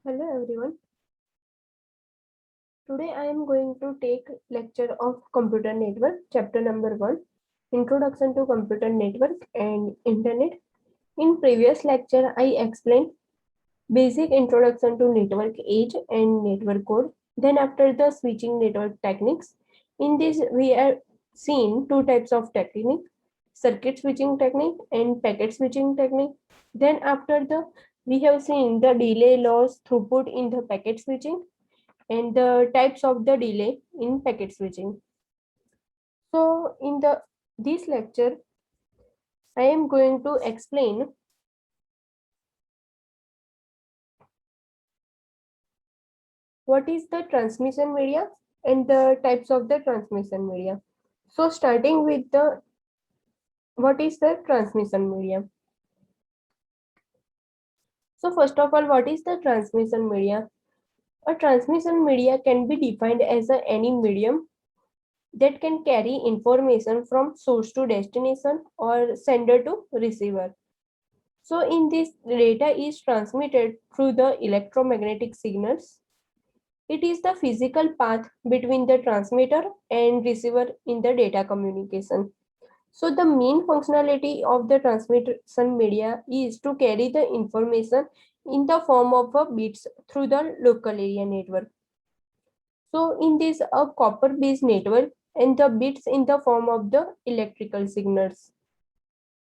Hello everyone. Today I am going to take lecture of computer network, chapter number 1, Introduction to Computer Network and Internet. In previous lecture I explained basic introduction to network age and network code. Then after the switching network techniques, in this we have seen two types of technique, circuit switching technique and packet switching technique. Then after the we have seen the delay loss throughput in the packet switching and the types of the delay in packet switching. So in the this lecture, I am going to explain what is the transmission media and the types of the transmission media. So starting with the what is the transmission media? So first of all, what is the transmission media? A transmission media can be defined as any medium that can carry information from source to destination or sender to receiver. So in this data is transmitted through the electromagnetic signals. It is the physical path between the transmitter and receiver in the data communication. So the main functionality of the transmission media is to carry the information in the form of bits through the local area network. So in this a copper based network and the bits in the form of the electrical signals.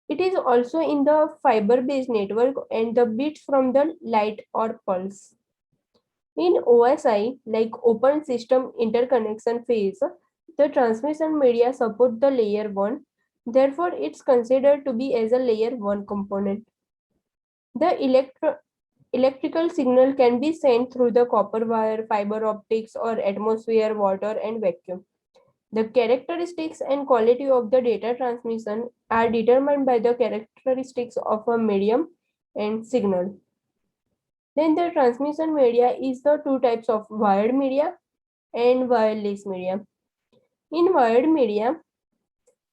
It is also in the fiber-based network and the bits from the light or pulse. In OSI, like Open System Interconnection phase, the transmission media support the layer 1. Therefore, it's considered to be as a layer 1 component. The electrical signal can be sent through the copper wire, fiber optics, or atmosphere, water, and vacuum. The characteristics and quality of the data transmission are determined by the characteristics of a medium and signal. Then the transmission media is the two types of wired media and wireless media. In wired media,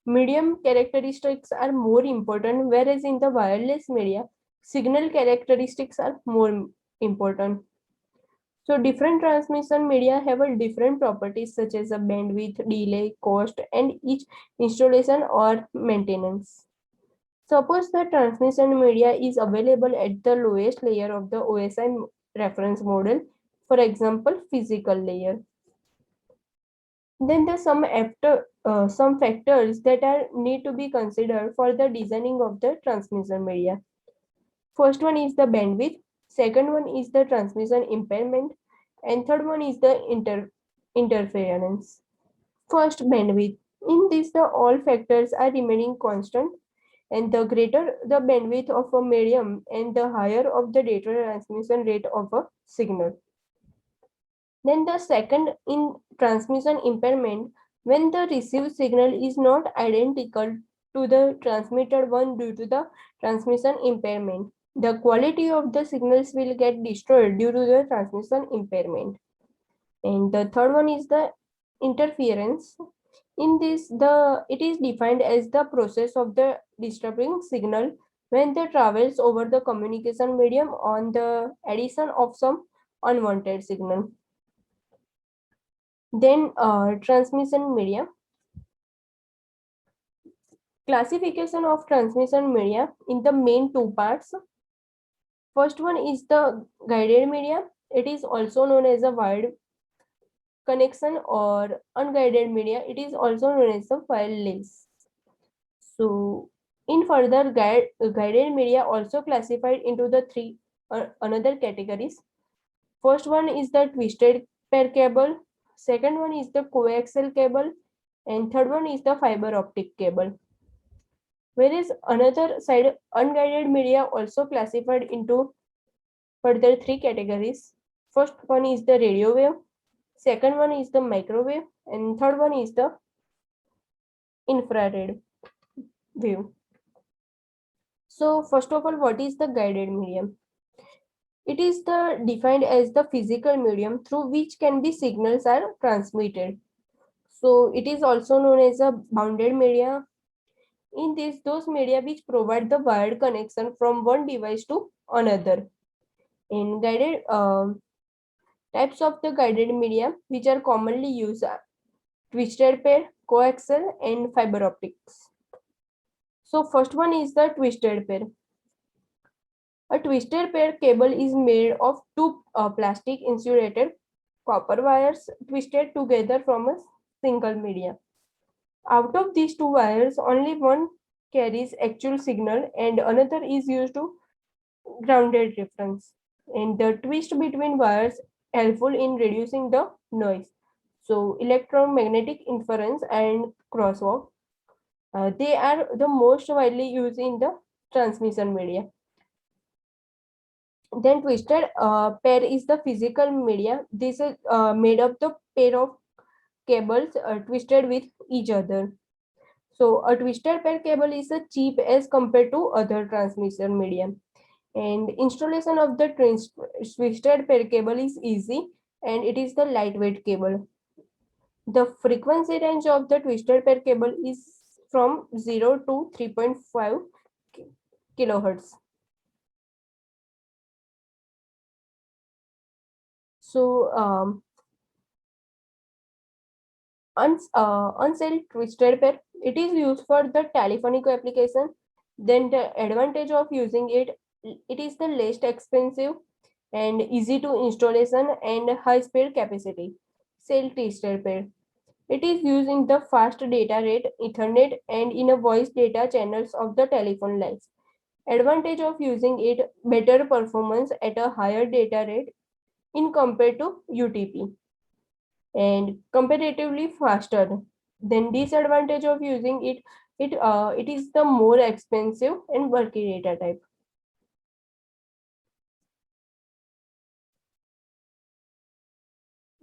medium characteristics are more important, whereas in the wireless media, signal characteristics are more important. So different transmission media have a different properties such as a bandwidth, delay, cost, and each installation or maintenance. Suppose the transmission media is available at the lowest layer of the OSI reference model, for example, physical layer. Then there's some factors that are need to be considered for the designing of the transmission media. First one is the bandwidth, second one is the transmission impairment, and third one is the interference. First, bandwidth. In this, the all factors are remaining constant, and the greater the bandwidth of a medium and the higher of the data transmission rate of a signal. Then the second in transmission impairment, when the received signal is not identical to the transmitted one due to the transmission impairment. The quality of the signals will get destroyed due to the transmission impairment. And the third one is the interference. In this, it is defined as the process of the disturbing signal when they travels over the communication medium on the addition of some unwanted signal. Then transmission media. Classification of transmission media in the main two parts. First one is the guided media. It is also known as a wired connection or unguided media. It is also known as a wireless. So in further guided media also classified into the three another categories. First one is the twisted pair cable, second one is the coaxial cable, and third one is the fiber optic cable. Whereas another side unguided media also classified into further three categories. First one is the radio wave, second one is the microwave, and third one is the infrared wave. So first of all, what is the guided medium? It is defined as the physical medium through which can be signals are transmitted. So it is also known as a bounded media. In this, those media which provide the wired connection from one device to another. In guided types of the guided media which are commonly used are twisted pair, coaxial, and fiber optics. So first one is the twisted pair. A twisted pair cable is made of two plastic insulated copper wires twisted together from a single media. Out of these two wires, only one carries actual signal and another is used to grounded reference. And the twist between wires helpful in reducing the noise. So electromagnetic interference and crosswalk, they are the most widely used in the transmission media. Then twisted pair is the physical media. This is made of the pair of cables twisted with each other. So a twisted pair cable is cheap as compared to other transmission medium. And installation of the twisted pair cable is easy and it is the lightweight cable. The frequency range of the twisted pair cable is from 0 to 3.5 kilohertz. So unsealed twisted pair, it is used for the telephonic application. Then the advantage of using it, it is the least expensive and easy to installation and high speed capacity. Cell twisted pair, it is used in the fast data rate, Ethernet, and in a voice data channels of the telephone lines. Advantage of using it, better performance at a higher data rate in compared to UTP and comparatively faster. Then disadvantage of using it, it is the more expensive and bulky data type.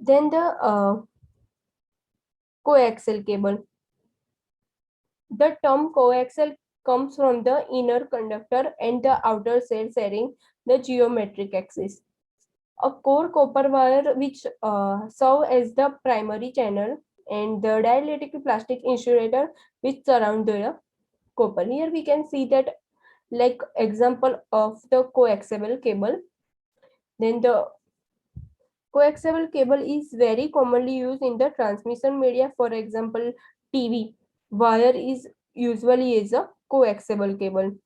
Then the coaxial cable. The term coaxial comes from the inner conductor and the outer cell sharing the geometric axis. A core copper wire which serve as the primary channel and the dielectric plastic insulator which surround the copper. Here we can see that like example of the coaxial cable. Then the coaxial cable is very commonly used in the transmission media. For example, TV wire is usually is a coaxial cable.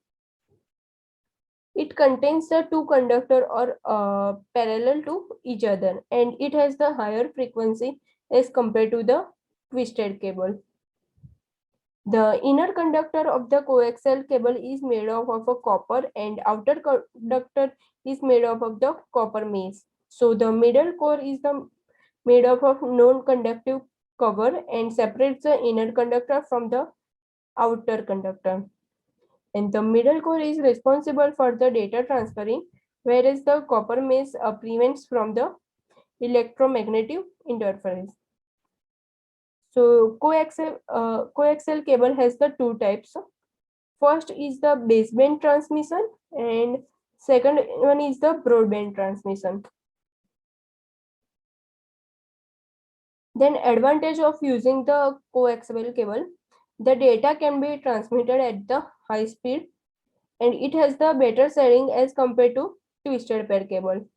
It contains the two conductor or parallel to each other and it has the higher frequency as compared to the twisted cable. The inner conductor of the coaxial cable is made of a copper and outer conductor is made of the copper maze. So the middle core is the made up of non-conductive cover and separates the inner conductor from the outer conductor. And the middle core is responsible for the data transferring, whereas the copper maze prevents from the electromagnetic interference. So coaxial cable has the two types. First is the baseband transmission and second one is the broadband transmission. Then advantage of using the coaxial cable, the data can be transmitted at the high speed and it has the better sharing as compared to twisted pair cable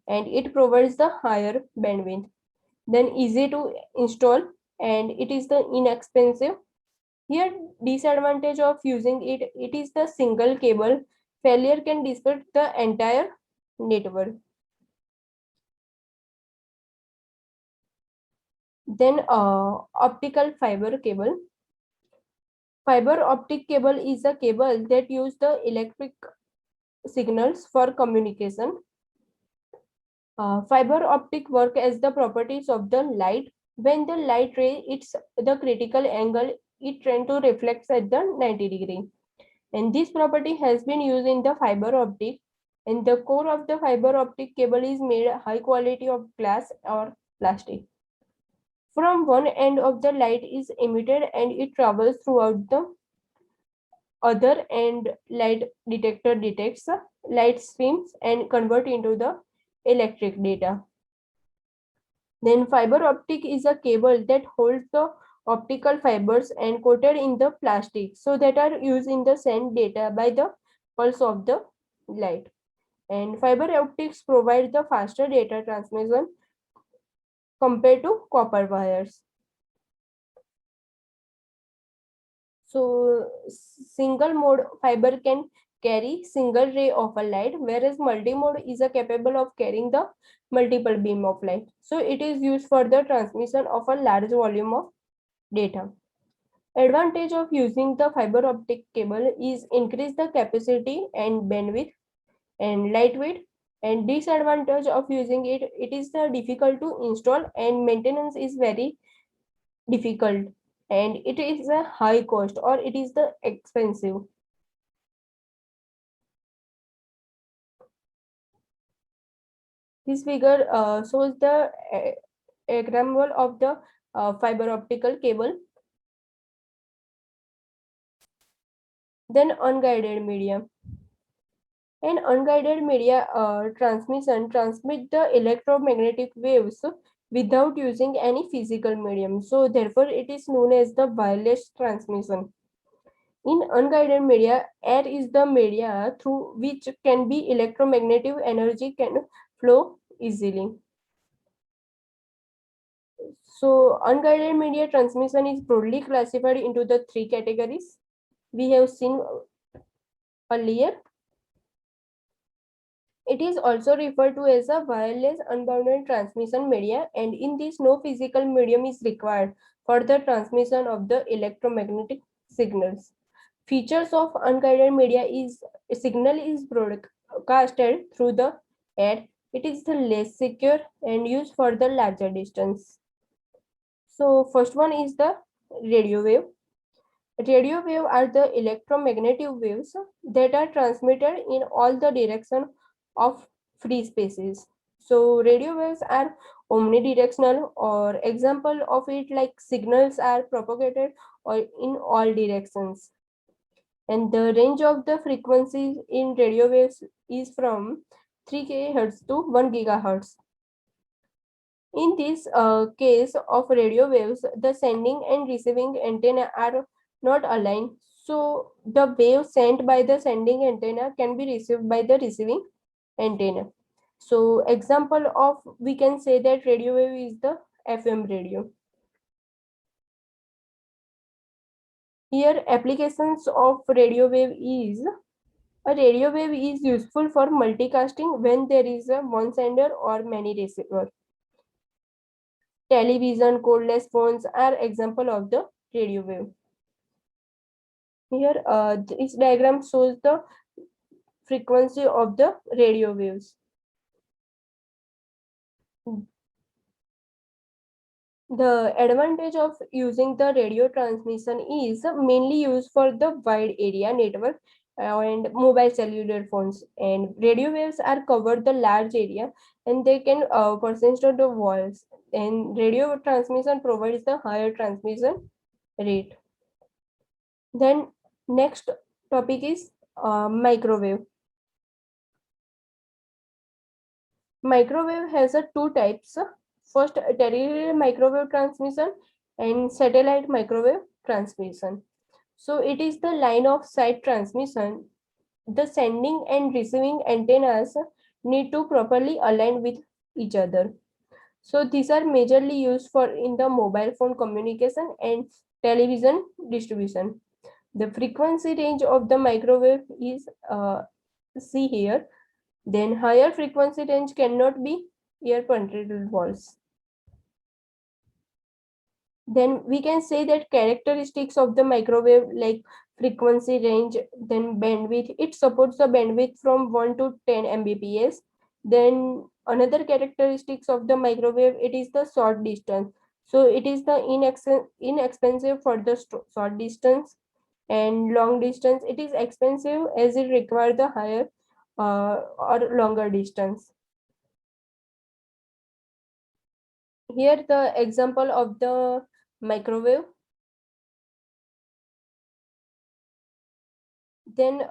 and it provides the higher bandwidth. Then easy to install and it is the inexpensive. Here disadvantage of using it, it is the single cable failure can disrupt the entire network. Then optical fiber cable. Fiber optic cable is a cable that use the electric signals for communication. Fiber optic work as the properties of the light. When the light ray it's the critical angle, it tend to reflect at the 90-degree. And this property has been used in the fiber optic. And the core of the fiber optic cable is made high quality of glass or plastic. From one end of the light is emitted and it travels throughout the other and light detector detects light streams and convert into the electric data. Then fiber optic is a cable that holds the optical fibers and coated in the plastic so that are used in the send data by the pulse of the light. And fiber optics provide the faster data transmission compared to copper wires. So single mode fiber can carry single ray of a light, whereas multi-mode is capable of carrying the multiple beam of light. So it is used for the transmission of a large volume of data. Advantage of using the fiber optic cable is increase the capacity and bandwidth and lightweight. And disadvantage of using it, it is difficult to install and maintenance is very difficult, and it is a high cost or it is the expensive. This figure shows the example of the fiber optical cable. Then unguided media. An unguided media transmission transmit the electromagnetic waves without using any physical medium. So therefore it is known as the wireless transmission. In unguided media, air is the media through which can be electromagnetic energy can flow easily. So unguided media transmission is broadly classified into the three categories we have seen earlier. It is also referred to as a wireless unbounded transmission media, and in this no physical medium is required for the transmission of the electromagnetic signals. Features of unguided media is a signal is broadcasted through the air. It is the less secure and used for the larger distance. So first one is the radio wave. Radio wave are the electromagnetic waves that are transmitted in all the direction of free spaces. So radio waves are omnidirectional, or example of it like signals are propagated or in all directions. And the range of the frequencies in radio waves is from 3 kHz to 1 gigahertz. In this case of radio waves, the sending and receiving antenna are not aligned. So the wave sent by the sending antenna can be received by the receiving antenna. So example of we can say that radio wave is the FM radio. Here applications of radio wave is a radio wave is useful for multicasting when there is a one sender or many receiver. Television, cordless phones are example of the radio wave. Here, this diagram shows the frequency of the radio waves. The advantage of using the radio transmission is mainly used for the wide area network and mobile cellular phones. And radio waves are covered the large area and they can persist to the walls. And radio transmission provides the higher transmission rate. Then next topic is microwave. Microwave has two types. First, terrestrial microwave transmission and satellite microwave transmission. So it is the line of sight transmission. The sending and receiving antennas need to properly align with each other. So these are majorly used for in the mobile phone communication and television distribution. The frequency range of the microwave is see here. Then higher frequency range cannot be air penetrated walls. Then we can say that characteristics of the microwave like frequency range, then bandwidth, it supports the bandwidth from 1 to 10 Mbps. Then another characteristics of the microwave, it is the short distance. So it is the inexpensive for the short distance, and long distance it is expensive as it requires the higher or longer distance. Here the example of the microwave. Then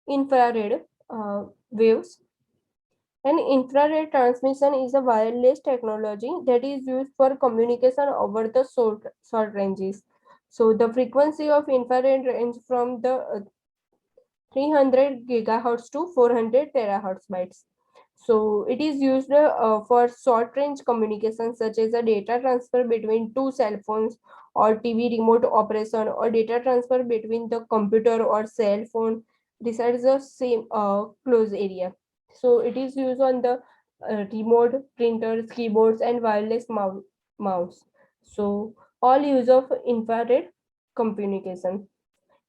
infrared waves. And infrared transmission is a wireless technology that is used for communication over the short ranges. So the frequency of infrared range from the 300 gigahertz to 400 terahertz bytes. So it is used for short range communication such as a data transfer between two cell phones or TV remote operation or data transfer between the computer or cell phone besides the same close area. So it is used on the remote printers, keyboards and wireless mouse. So all use of infrared communication,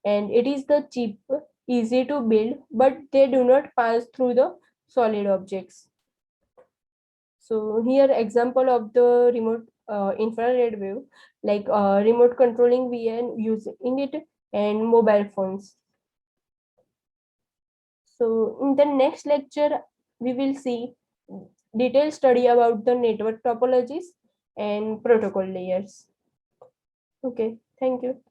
and it is the cheap, easy to build, but they do not pass through the solid objects. So here example of the remote infrared wave, like remote controlling VN using it and mobile phones. So in the next lecture, we will see detailed study about the network topologies and protocol layers. Okay, thank you.